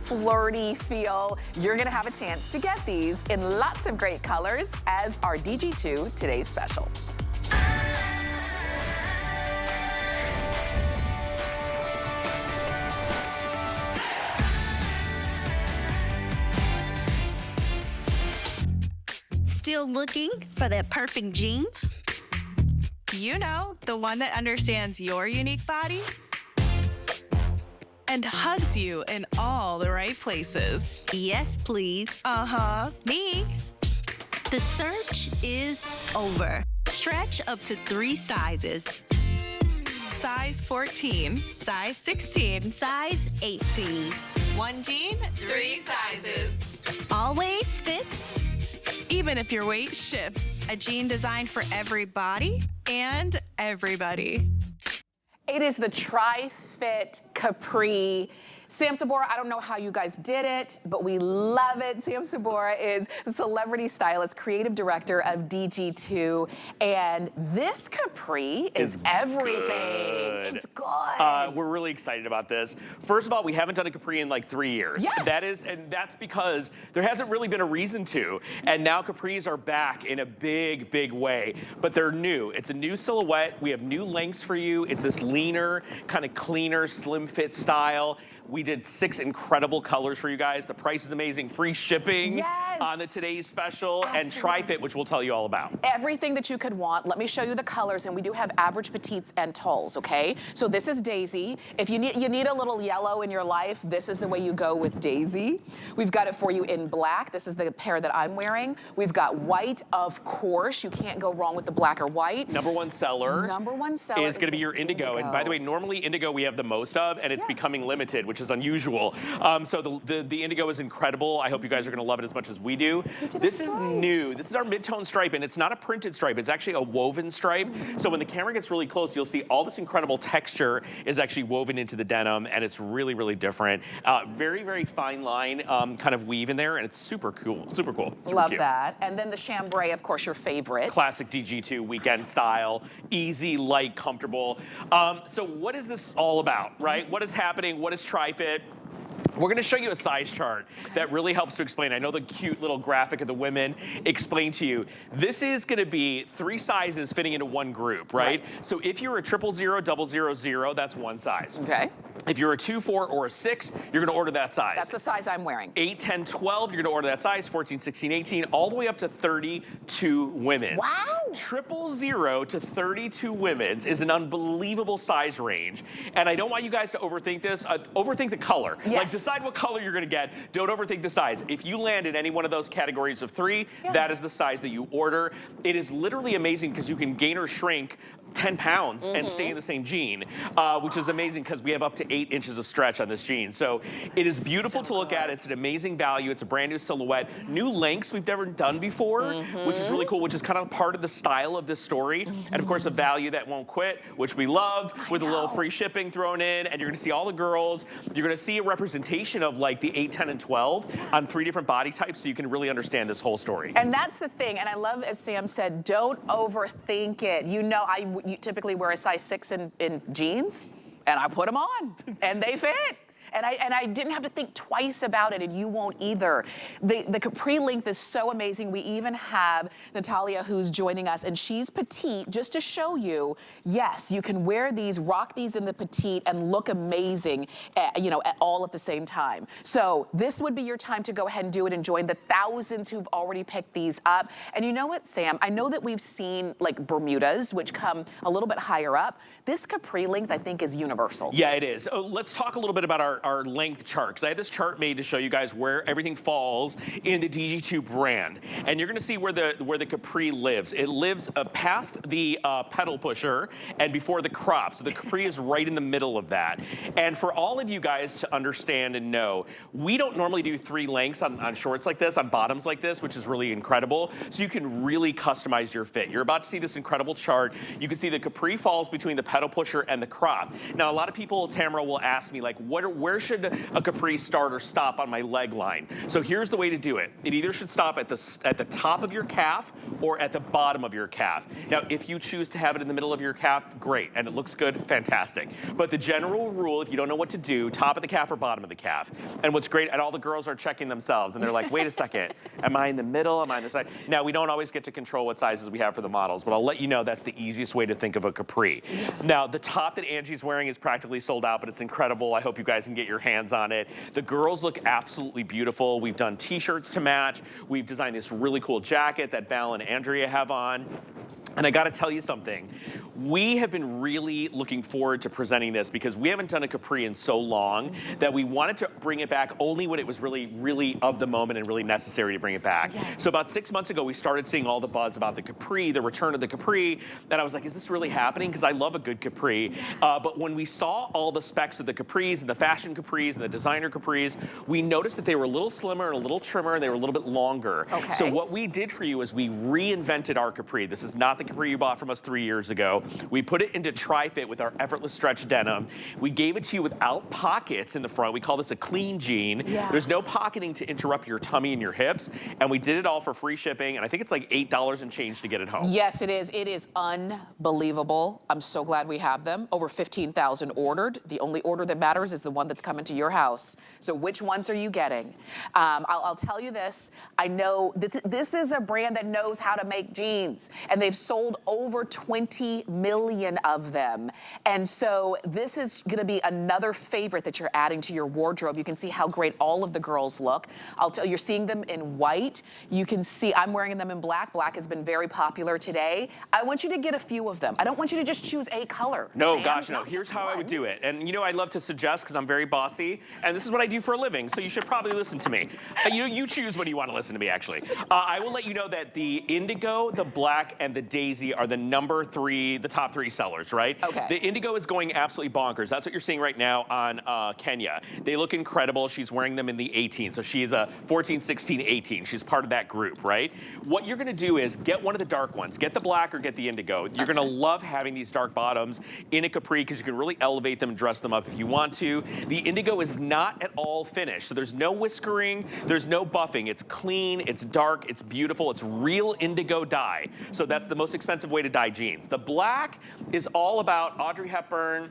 flirty feel. You're gonna have a chance to get these in lots of great colors as our DG2 Today's Special. Still looking for that perfect jean? You know, the one that understands your unique body and hugs you in all the right places. Yes, please. Me. The search is over. Stretch up to 3 sizes. Size 14, size 16, Size 18. 1 jean, 3 sizes. Always fits. Even if your weight shifts, a jean designed for every body and everybody. It is the TriFit Capri. Sam Sabora, I don't know how you guys did it, but we love it. Sam Sabora is celebrity stylist, creative director of DG2, and this Capri is everything. Good. It's good. We're really excited about this. First of all, we haven't done a Capri in like 3 years. Yes. And that's because there hasn't really been a reason to. And now Capris are back in a big, big way. But they're new. It's a new silhouette. We have new lengths for you. It's this leaner, kind of cleaner, slim fit style. We did 6 incredible colors for you guys. The price is amazing. Free shipping on the Today's Special. Absolutely. And TriFit, which we'll tell you all about. Everything that you could want. Let me show you the colors, and we do have average, petites, and talls, okay? So this is Daisy. If you need a little yellow in your life, this is the way you go with Daisy. We've got it for you in black. This is the pair that I'm wearing. We've got white, of course. You can't go wrong with the black or white. #1 seller. #1 seller is going to be your indigo. And by the way, normally indigo we have the most of, and it's becoming limited, which is unusual. So the indigo is incredible. I hope you guys are going to love it as much as we do. This is new. This is our mid-tone stripe, and it's not a printed stripe. It's actually a woven stripe. So when the camera gets really close, you'll see all this incredible texture is actually woven into the denim, and it's really, really different. Very, very fine line kind of weave in there, and it's super cool. Super cool. Super Love cute. that. And then the chambray, of course, your favorite. Classic DG2 weekend style, easy, light, comfortable. So what is this all about, right? What is happening? What is TriFit? We're going to show you a size chart that really helps to explain. I know the cute little graphic of the women explain to you. This is going to be 3 sizes fitting into one group, right? So if you're a 000, 000, that's 1 size. Okay. If you're a 2, 4, or a 6, you're going to order that size. That's the size I'm wearing. 8, 10, 12, you're going to order that size. 14, 16, 18, all the way up to 32 women. Wow. 000 to 32 women's is an unbelievable size range. And I don't want you guys to overthink this. Overthink the color. Yes. Like, decide what color you're going to get. Don't overthink the size. If you land in any one of those categories of 3, that is the size that you order. It is literally amazing because you can gain or shrink 10 pounds and stay in the same jean, which is amazing because we have up to 8 inches of stretch on this jean. So it is beautiful to look at. It's an amazing value. It's a brand new silhouette. New lengths we've never done before, which is really cool, which is kind of part of the style of this story. And of course, a value that won't quit, which we love, with a little free shipping thrown in. And you're going to see all the girls. You're going to see a representation of like the 8, 10, and 12 on 3 different body types so you can really understand this whole story. And that's the thing. And I love, as Sam said, don't overthink it. You know, you typically wear a size 6 in jeans, and I put them on, and they fit. And I didn't have to think twice about it, and you won't either. The capri length is so amazing. We even have Natalia who's joining us, and she's petite, just to show you, yes, you can wear these, rock these in the petite, and look amazing, all at the same time. So this would be your time to go ahead and do it and join the thousands who've already picked these up. And you know what, Sam? I know that we've seen like Bermudas, which come a little bit higher up. This capri length, I think, is universal. Yeah, it is. Let's talk a little bit about our length chart, because I had this chart made to show you guys where everything falls in the DG2 brand. And you're going to see where the capri lives. It lives past the pedal pusher and before the crop. So the capri is right in the middle of that. And for all of you guys to understand and know, we don't normally do 3 lengths on shorts like this, on bottoms like this, which is really incredible. So you can really customize your fit. You're about to see this incredible chart. You can see the capri falls between the pedal pusher and the crop. Now, a lot of people, Tamara, will ask me, like, where where should a capri start or stop on my leg line? So here's the way to do it. It either should stop at the top of your calf or at the bottom of your calf. Now, if you choose to have it in the middle of your calf, great, and it looks good, fantastic. But the general rule, if you don't know what to do, top of the calf or bottom of the calf. And what's great, and all the girls are checking themselves, and they're like, wait a second, am I in the middle? Am I on the side? Now, we don't always get to control what sizes we have for the models, but I'll let you know that's the easiest way to think of a capri. Now, the top that Angie's wearing is practically sold out, but it's incredible. I hope you guys can get your hands on it. The girls look absolutely beautiful. We've done t-shirts to match. We've designed this really cool jacket that Val and Andrea have on. And I gotta tell you something. We have been really looking forward to presenting this because we haven't done a capri in so long that we wanted to bring it back only when it was really, really of the moment and really necessary to bring it back. Yes. So about 6 months ago, we started seeing all the buzz about the capri, the return of the capri, and I was like, is this really happening? Because I love a good capri. But when we saw all the specs of the capris and the fashion capris and the designer capris, we noticed that they were a little slimmer and a little trimmer and they were a little bit longer. Okay. So what we did for you is we reinvented our capri. This is not the capri you bought from us 3 years ago. We put it into TriFit with our Effortless Stretch Denim. We gave it to you without pockets in the front. We call this a clean jean. Yeah. There's no pocketing to interrupt your tummy and your hips. And we did it all for free shipping. And I think it's like $8 and change to get it home. Yes, it is. It is unbelievable. I'm so glad we have them. Over 15,000 ordered. The only order that matters is the one that's coming to your house. So which ones are you getting? I'll tell you this. I know that this is a brand that knows how to make jeans. And they've sold over 20 million of them. And so this is gonna be another favorite that you're adding to your wardrobe. You can see how great all of the girls look. I'll tell you, you're seeing them in white. You can see I'm wearing them in black. Black has been very popular today. I want you to get a few of them. I don't want you to just choose a color. No, Sam, gosh, no. not Here's just how I would one. do it. And you know, I love to suggest because I'm very bossy, and this is what I do for a living, so you should probably listen to me. You choose when you want to listen to me, actually. I will let you know that the indigo, the black, and the daisy are the the top three sellers, right? Okay. The indigo is going absolutely bonkers. That's what you're seeing right now on Kenya. They look incredible. She's wearing them in the 18. So she is a 14, 16, 18. She's part of that group, right? What you're gonna do is get one of the dark ones. Get the black or get the indigo. You're gonna love having these dark bottoms in a capri because you can really elevate them and dress them up if you want to. The indigo is not at all finished. So there's no whiskering, there's no buffing. It's clean, it's dark, it's beautiful, it's real indigo dye. So that's the most expensive way to dye jeans. The black is all about Audrey Hepburn,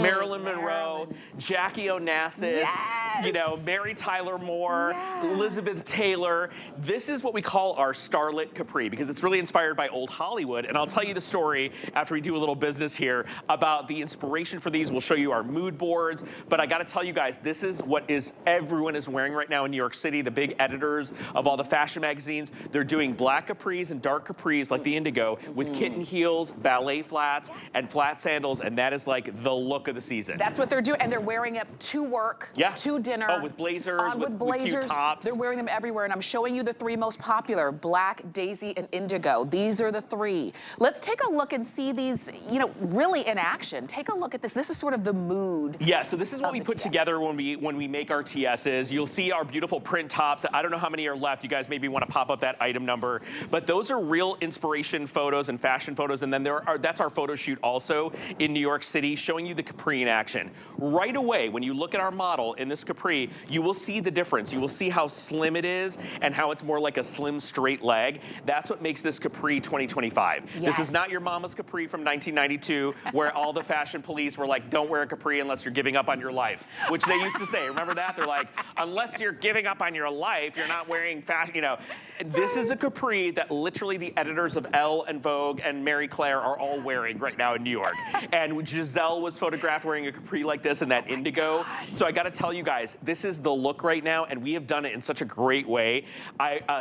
Marilyn Monroe, Jackie Onassis, Yes. you know, Mary Tyler Moore, Yeah. Elizabeth Taylor. This is what we call our starlet capri because it's really inspired by old Hollywood. And I'll tell you the story after we do a little business here about the inspiration for these. We'll show you our mood boards. But I got to tell you guys, this is what everyone is wearing right now in New York City. The big editors of all the fashion magazines, they're doing black capris and dark capris like the indigo with kitten heels, ballet flats, and flat sandals. And that is like the look of the season. That's what they're doing, and they're wearing it to work, Yeah. to dinner. Oh, with blazers, with blazers. cute tops. They're wearing them everywhere, and I'm showing you the three most popular: black, daisy, and indigo. These are the three. Let's take a look and see these, you know, really in action. Take a look at this. This is sort of the mood. Yeah, so this is what of we the put TS. together when we make our TSs. You'll see our beautiful print tops. I don't know how many are left. You guys maybe want to pop up that item number, but those are real inspiration photos and fashion photos. And then that's our photo shoot also in New York City, showing you the capri in action. Right away, when you look at our model in this capri, you will see the difference. You will see how slim it is and how it's more like a slim straight leg. That's what makes this capri 2025. This is Yes. not your mama's capri from 1992, where all the fashion police were like, don't wear a capri unless you're giving up on your life, which they used to say. Remember that? They're like, unless you're giving up on your life, you're not wearing fashion, you know. This is a capri that literally the editors of Elle and Vogue and Mary Claire are all wearing right now in New York. And Giselle was photographed wearing a capri like this in that indigo. So I gotta tell you guys, this is the look right now, and we have done it in such a great way.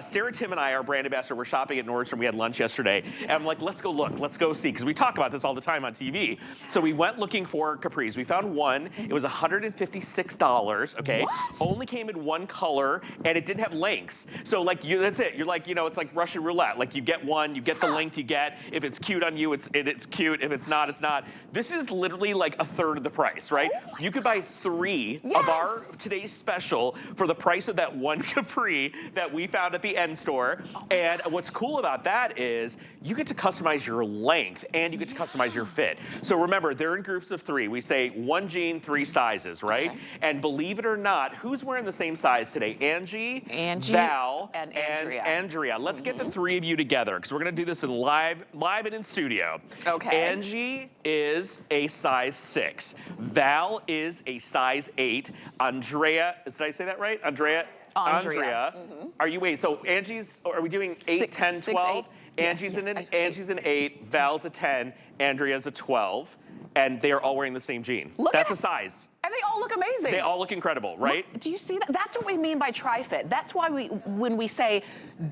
Sarah Tim and I, our brand ambassador, were shopping at Nordstrom. We had lunch yesterday, and I'm like, let's go look, let's go see, because we talk about this all the time on TV. So we went looking for capris. We found one. It was $156, okay? What? Only came in one color, and it didn't have lengths. So like, that's it. You're like, you know, it's like Russian roulette. Like you get one, you get the length you get. If it's cute on you, it's cute. If it's not, it's not. This is literally like a third of the price, right? Oh You could buy 3 of our today's special for the price of that one capri that we found at the end store. And what's cool about that is you get to customize your length and you get to customize your fit. So remember, they're in groups of 3. We say 1 jean, 3 sizes, right? Okay. And believe it or not, who's wearing the same size today? Angie, Val, and Andrea. Let's get the 3 of you together because we're gonna do this in live and in studio. Okay. Angie is a size 6. Val is a size 8. Andrea, did I say that right? Andrea. Are you, wait, so Angie's, are we doing 8, 10, 12? Angie's an 8, Val's a 10, Andrea's a 12, and they are all wearing the same jean. That's a size. And they all look amazing. They all look incredible, right? Look, do you see that? That's what we mean by TriFit. That's why when we say,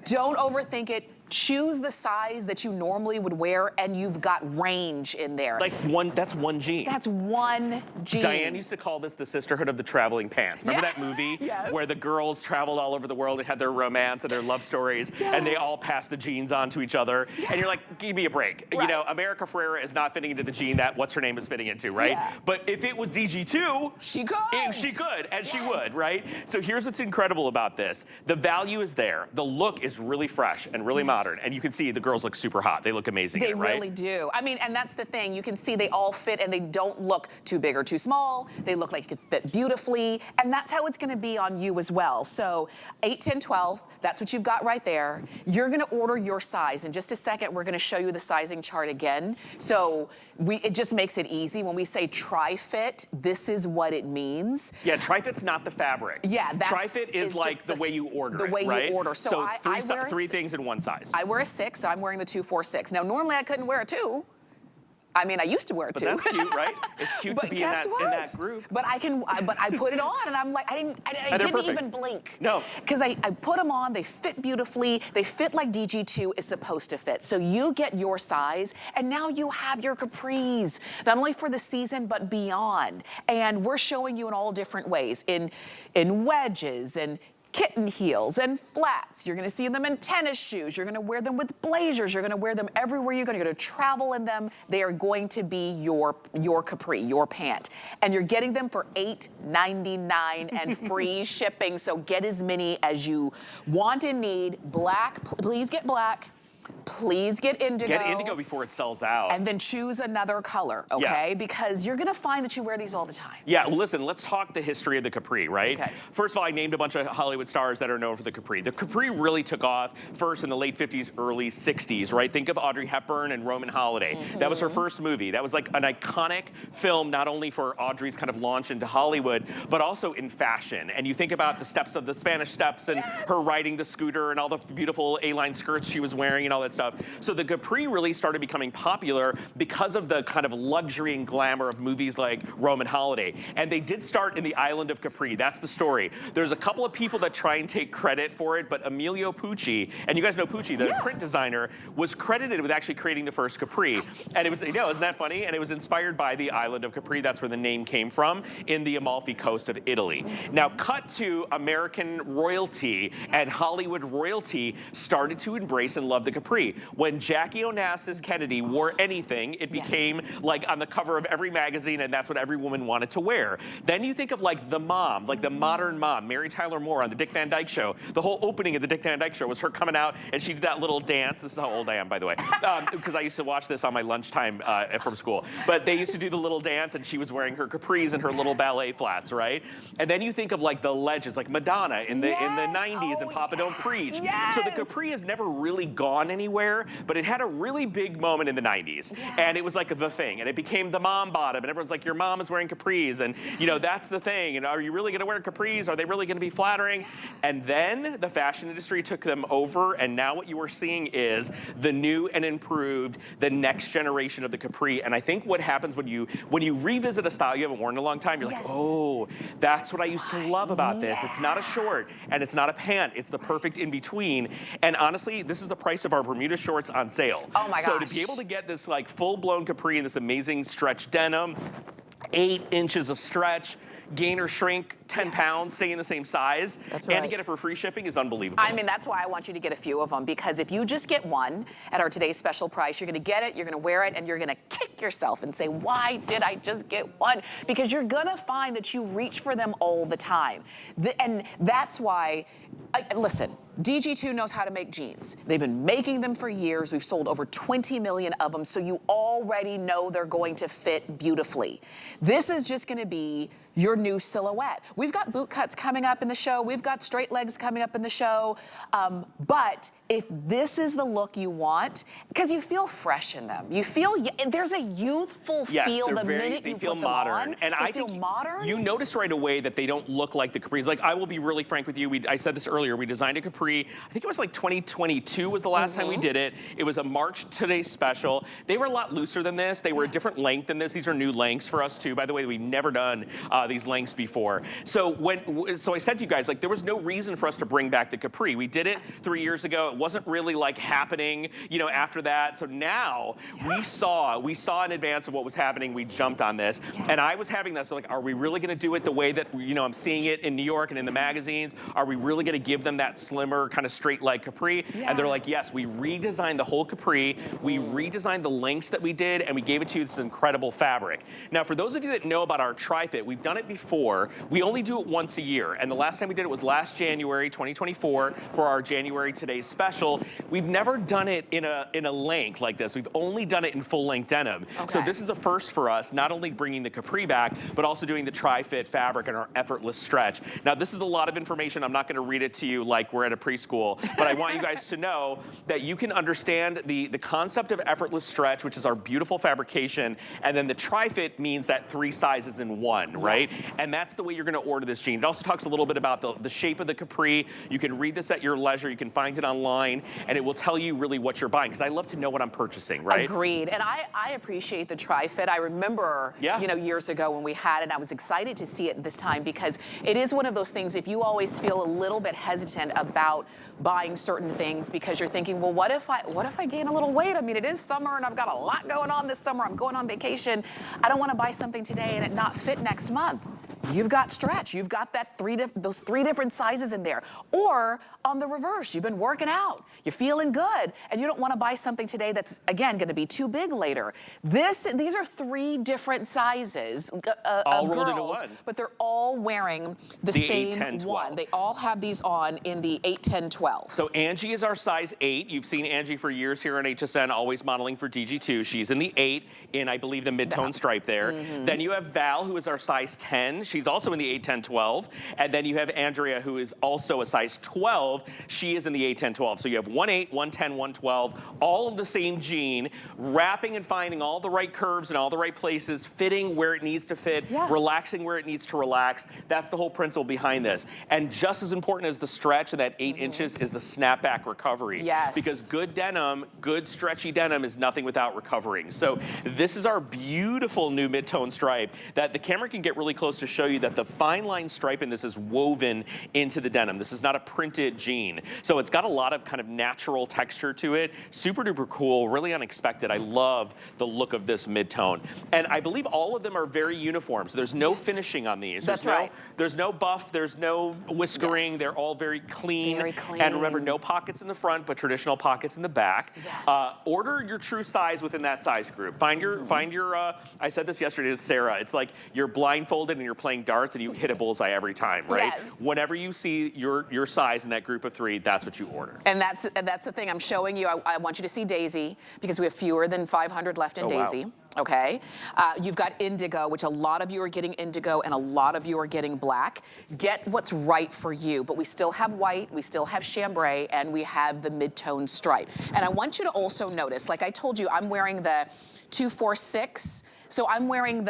don't overthink it, choose the size that you normally would wear, and you've got range in there. Like that's 1 jean. That's 1 jean. Diane used to call this the sisterhood of the traveling pants. Remember that movie where the girls traveled all over the world and had their romance and their love stories, and they all passed the jeans on to each other, and you're like, give me a break. Right. You know, America Ferrera is not fitting into the jean that what's her name is fitting into, right? Yeah. But if it was DG2, she could. She could, and she would, right? So here's what's incredible about this. The value is there. The look is really fresh and really modern, and you can see the girls look super hot. They look amazing in it, right? They really do. I mean, and that's the thing. You can see they all fit and they don't look too big or too small. They look like it could fit beautifully. And that's how it's going to be on you as well. So 8, 10, 12, that's what you've got right there. You're going to order your size. In just a second, we're going to show you the sizing chart again. So it just makes it easy. When we say TriFit, this is what it means. Yeah, TriFit's not the fabric. Yeah, TriFit is like the way you order it, right? You order. So I wear 3 things in one size. I wear a 6, so I'm wearing the 246. Now, normally I couldn't wear a 2. I mean, I used to wear a 2. But that's cute, right? It's cute to be in that group. But I put it on, and I'm like, I didn't even blink. No. Because I put them on, they fit beautifully, they fit like DG2 is supposed to fit. So you get your size, and now you have your capris, not only for the season, but beyond. And we're showing you in all different ways, in wedges, and kitten heels and flats. You're gonna see them in tennis shoes. You're gonna wear them with blazers. You're gonna wear them everywhere you're gonna travel in them. They are going to be your capri, your pant. And you're getting them for $8.99 and free shipping. So get as many as you want and need. Black, please get black. Please get indigo. Get indigo before it sells out. And then choose another color, okay? Because you're gonna find that you wear these all the time. Yeah, listen, let's talk the history of the capri, right? Okay. First of all, I named a bunch of Hollywood stars that are known for the capri. The capri really took off first in the late 50s, early 60s, right? Think of Audrey Hepburn and Roman Holiday. That was her first movie. That was like an iconic film, not only for Audrey's kind of launch into Hollywood, but also in fashion. And you think about the steps of the Spanish Steps and her riding the scooter and all the beautiful A-line skirts she was wearing and all that stuff. So the capri really started becoming popular because of the kind of luxury and glamour of movies like Roman Holiday. And they did start in the island of Capri. That's the story. There's a couple of people that try and take credit for it, but Emilio Pucci, and you guys know Pucci, the print designer, was credited with actually creating the first capri. And it was, you know, isn't that funny? And it was inspired by the island of Capri. That's where the name came from, in the Amalfi Coast of Italy. Now, cut to American royalty and Hollywood royalty started to embrace and love the capri. When Jackie Onassis Kennedy wore anything, it became like on the cover of every magazine, and that's what every woman wanted to wear. Then you think of like the mom, like the modern mom, Mary Tyler Moore on the Dick Van Dyke Show. The whole opening of the Dick Van Dyke Show was her coming out, and she did that little dance. This is how old I am, by the way, because I used to watch this on my lunchtime from school. But they used to do the little dance, and she was wearing her capris and her little ballet flats, right? And then you think of like the legends, like Madonna in the 90s and Papa Don't Preach. So the capri has never really gone anywhere, but it had a really big moment in the 90s. And it was like the thing, and it became the mom bottom, and everyone's like, your mom is wearing capris, and you know, that's the thing, and are you really gonna wear capris? Are they really gonna be flattering? And then the fashion industry took them over, and now what you are seeing is the new and improved, the next generation of the capri. And I think what happens when you revisit a style you haven't worn in a long time, you're like, oh, that's what I used to love about this. It's not a short, and it's not a pant, it's the perfect in between. And honestly, this is the price of our Bermuda shorts on sale. Oh my gosh. So to be able to get this like full-blown capri in this amazing stretch denim, 8 inches of stretch, gain or shrink, 10 pounds, stay in the same size, That's and right. to get it for free shipping is unbelievable. I mean, that's why I want you to get a few of them, because if you just get one at our today's special price, you're gonna get it, you're gonna wear it, and you're gonna kick yourself and say, why did I just get one? Because you're gonna find that you reach for them all the time. And that's why, listen, DG2 knows how to make jeans. They've been making them for years. We've sold over 20 million of them, so you already know they're going to fit beautifully. This is just gonna be your new silhouette. We've got boot cuts coming up in the show. We've got straight legs coming up in the show. But if this is the look you want, because you feel fresh in them. You feel, there's a youthful feel the minute you put them on. And I feel think modern. you notice right away that they don't look like the capris. Like, I will be really frank with you. I said this earlier. We designed a capri. I think it was like 2022 was the last time we did it. It was a March Today's special. They were a lot looser than this. They were a different length than this. These are new lengths for us too. By the way, we've never done these lengths before. So I said to you guys, like, there was no reason for us to bring back the capri. We did it 3 years ago. It wasn't really like happening, you know, after that. So now we saw in advance of what was happening. We jumped on this, and I was having that. So like, are we really going to do it the way that, you know, I'm seeing it in New York and in the magazines? Are we really going to give them that slimmer kind of straight leg capri? And they're like, yes. We redesigned the whole capri. We redesigned the lengths that we did, and we gave it to you this incredible fabric. Now, for those of you that know about our TriFit, we've done it before. We only do it once a year, and the last time we did it was last January 2024 for our January Today's special. We've never done it in a length like this. We've only done it in full length denim. So this is a first for us, not only bringing the capri back, but also doing the TriFit fabric and our effortless stretch. Now, this is a lot of information. I'm not going to read it to you like we're at a preschool, but I want you guys to know that you can understand the concept of effortless stretch, which is our beautiful fabrication, and then the TriFit means that 3 sizes in one, right? And that's the way you're going to order this jean. It also talks a little bit about the shape of the capri. You can read this at your leisure. You can find it online, and it will tell you really what you're buying, because I love to know what I'm purchasing, right? Agreed. And I appreciate the TriFit. I remember, you know, years ago when we had it, I was excited to see it this time, because it is one of those things, if you always feel a little bit hesitant about buying certain things because you're thinking, well, what if I gain a little weight? I mean, it is summer and I've got a lot going on this summer. I'm going on vacation. I don't want to buy something today and it not fit next month. You've got stretch. You've got that those 3 different sizes in there. Or on the reverse, you've been working out. You're feeling good, and you don't want to buy something today that's, again, going to be too big later. These are 3 different sizes all of rolled into girls, one. but they're all wearing the same 8, 10, 12. one. They all have these on in the 8, 10, 12. So Angie is our size 8. You've seen Angie for years here on HSN, always modeling for DG2. She's in the 8 in, I believe, the mid-tone stripe there. Then you have Val, who is our size 10. She's also in the 8, 10, 12. And then you have Andrea, who is also a size 12. She is in the 8, 10, 12. So you have 1, 8, 1, 10, 1, 12, all of the same jean, wrapping and finding all the right curves in all the right places, fitting where it needs to fit, relaxing where it needs to relax. That's the whole principle behind this. And just as important as the stretch of that 8 inches is the snapback recovery. Because good denim, good stretchy denim is nothing without recovering. So this is our beautiful new mid-tone stripe that the camera can get really close to show you that the fine line stripe in this is woven into the denim. This is not a printed jean. So it's got a lot of kind of natural texture to it. Super duper cool, really unexpected. I love the look of this mid-tone. And I believe all of them are very uniform. So there's no finishing on these. There's no buff, there's no whiskering. They're all very clean. And remember, no pockets in the front, but traditional pockets in the back. Order your true size within that size group. Find your, I said this yesterday to Sarah, it's like you're blindfolded and you're playing darts and you hit a bullseye every time, right? Whenever you see your size in that group of 3, that's what you order. And that's the thing I'm showing you. I want you to see Daisy, because we have fewer than 500 left in Daisy. Okay, you've got indigo, which a lot of you are getting indigo and a lot of you are getting black. Get what's right for you, but we still have white, we still have chambray, and we have the mid-tone stripe. And I want you to also notice, like I told you, I'm wearing the 246. So I'm wearing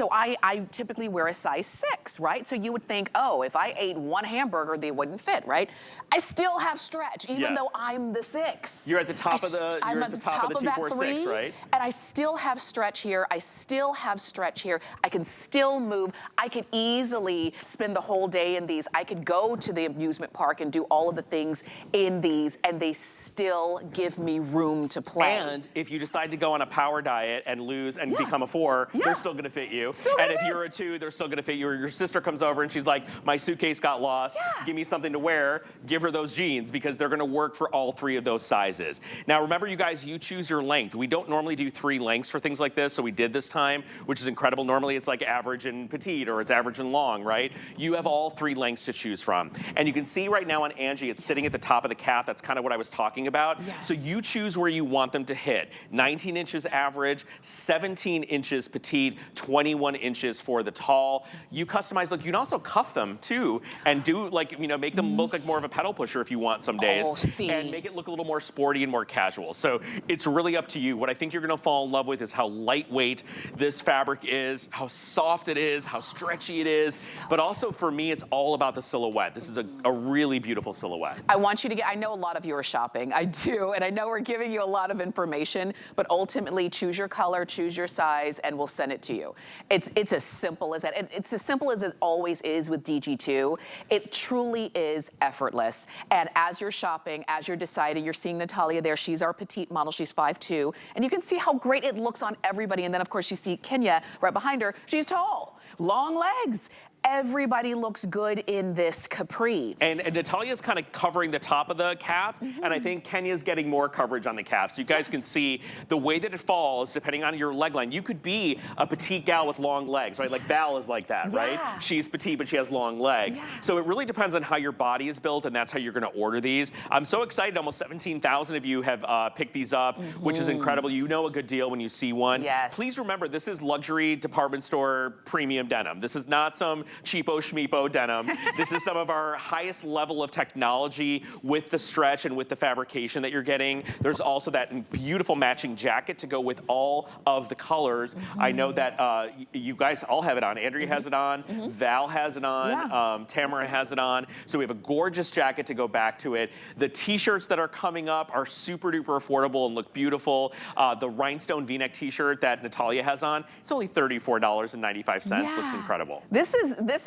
I typically wear a size 6, right? So you would think, oh, if I ate 1 hamburger, they wouldn't fit, right? I still have stretch, even though I'm the 6. You're at the top of the, I'm at the top of that 3, right? And I still have stretch here. I still have stretch here. I can still move. I could easily spend the whole day in these. I could go to the amusement park and do all of the things in these, and they still give me room to play. And if you decide to go on a power diet and lose and become a 4, they're still gonna fit you. And if you're a 2, they're still gonna fit you. Or your sister comes over and she's like, my suitcase got lost, give me something to wear, give her those jeans, because they're gonna work for all 3 of those sizes. Now remember, you guys, you choose your length. We don't normally do 3 lengths for things like this, so we did this time, which is incredible. Normally it's like average and petite, or it's average and long, right? You have all 3 lengths to choose from. And you can see right now on Angie, it's sitting at the top of the calf. That's kind of what I was talking about. So you choose where you want them to hit. 19 inches average, 17 inches petite, 21 inches for the tall. You customize, look, you can also cuff them too, and do like, you know, make them look like more of a pedal pusher if you want some days. And make it look a little more sporty and more casual. So it's really up to you. What I think you're gonna fall in love with is how lightweight this fabric is, how soft it is, how stretchy it is. But also for me, it's all about the silhouette. This is a really beautiful silhouette. I want you to get, I know a lot of you are shopping, I do, and I know we're giving you a lot of information, but ultimately choose your color, choose your size, and we'll send it to you. It's as simple as that. It's as simple as it always is with DG2. It truly is effortless. And as you're shopping, as you're deciding, you're seeing Natalia there, she's our petite model, she's 5'2", and you can see how great it looks on everybody. And then of course you see Kenya right behind her, she's tall, long legs. Everybody looks good in this capri. And Natalia's kind of covering the top of the calf, and I think Kenya's getting more coverage on the calf. So you guys can see the way that it falls, depending on your leg line. You could be a petite gal with long legs, right? Like Val is like that, right? She's petite, but she has long legs. So it really depends on how your body is built, and that's how you're gonna order these. I'm so excited, almost 17,000 of you have picked these up, which is incredible. You know a good deal when you see one. Please remember, this is luxury department store premium denim. This is not some cheapo schmeepo denim. This is some of our highest level of technology with the stretch and with the fabrication that you're getting. There's also that beautiful matching jacket to go with all of the colors. I know that you guys all have it on. Andrea has it on, Val has it on, Tamara has it on. So we have a gorgeous jacket to go back to it. The t-shirts that are coming up are super duper affordable and look beautiful. The rhinestone v-neck t-shirt that Natalia has on, it's only $34.95. Looks incredible. This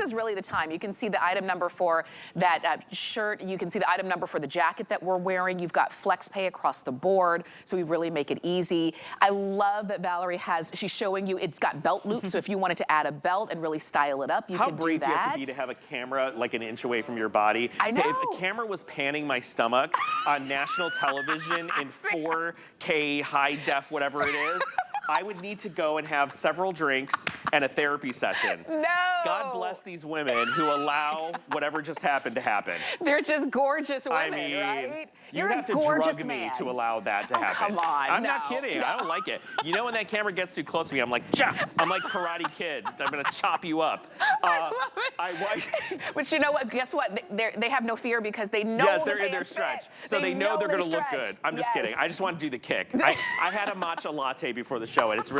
is really the time. You can see the item number for that shirt. You can see the item number for the jacket that we're wearing. You've got flex pay across the board, so we really make it easy. I love that Valerie she's showing you, it's got belt loops, so if you wanted to add a belt and really style it up, you could do that. How brave do you have to be to have a camera like an inch away from your body? I know. If a camera was panning my stomach on national television in 4K, high def, whatever it is, I would need to go and have several drinks and a therapy session. No! God bless these women who allow whatever just happened to happen. They're just gorgeous women, I mean, right? You're a gorgeous drug man. me to allow that to happen. Come on, I'm not kidding. I don't like it. You know when that camera gets too close to me, I'm like, chop! I'm like Karate Kid. I'm gonna chop you up. I love it. But you know what? Guess what? They have no fear because they know they're in their stretch. So they know they're gonna look good. I'm just kidding. I just want to do the kick. I had a matcha latte before the show, and it's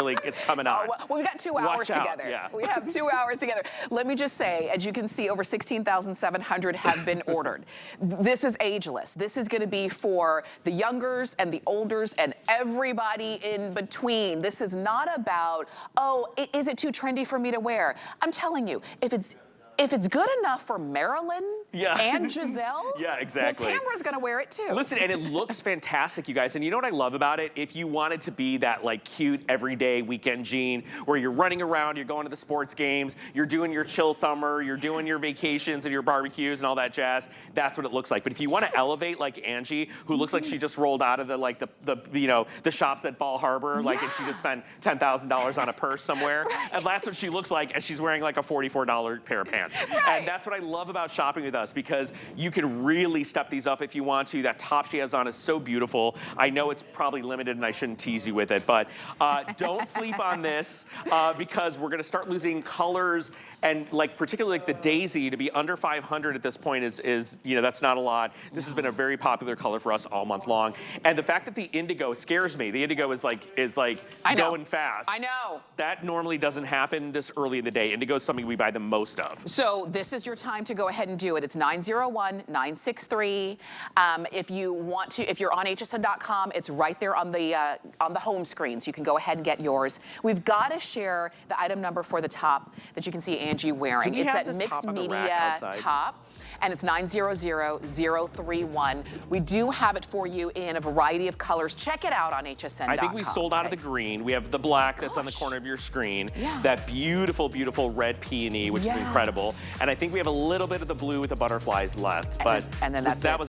coming on. Well, we've got 2 hours together. We have 2 hours together. Let me just say, as you can see, over 16,700 have been ordered. This is ageless. This is going to be for the youngers and the olders and everybody in between. This is not about, oh, is it too trendy for me to wear? I'm telling you, if it's good enough for Marilyn and Giselle, exactly. Well, Tamara's gonna wear it too. Listen, and it looks fantastic, you guys. And you know what I love about it? If you wanted to be that like cute everyday weekend jean where you're running around, you're going to the sports games, you're doing your chill summer, you're doing your vacations and your barbecues and all that jazz, that's what it looks like. But if you want to elevate like Angie, who looks like she just rolled out of the shops at Ball Harbor, like, and she just spent $10,000 on a purse somewhere, and that's what she looks like, and she's wearing like a $44 pair of pants. And that's what I love about shopping with us, because you can really step these up if you want to. That top she has on is so beautiful. I know it's probably limited and I shouldn't tease you with it, but don't sleep on this because we're gonna start losing colors, and like particularly like the daisy, to be under 500 at this point is you know, that's not a lot. This has been a very popular color for us all month long. And the fact that the indigo scares me. The indigo is like going fast. I know. That normally doesn't happen this early in the day. Indigo is something we buy the most of. So this is your time to go ahead and do it. It's 901-963. If you want to, if you're on hsn.com, it's right there on the home screen, so you can go ahead and get yours. We've got to share the item number for the top that you can see Angie wearing. It's that mixed media top. and it's 900-031. We do have it for you in a variety of colors. Check it out on hsn.com. I think we sold out of the green. We have the black that's on the corner of your screen. Yeah. That beautiful, beautiful red peony, which is incredible. And I think we have a little bit of the blue with the butterflies left. But and then that's that it. was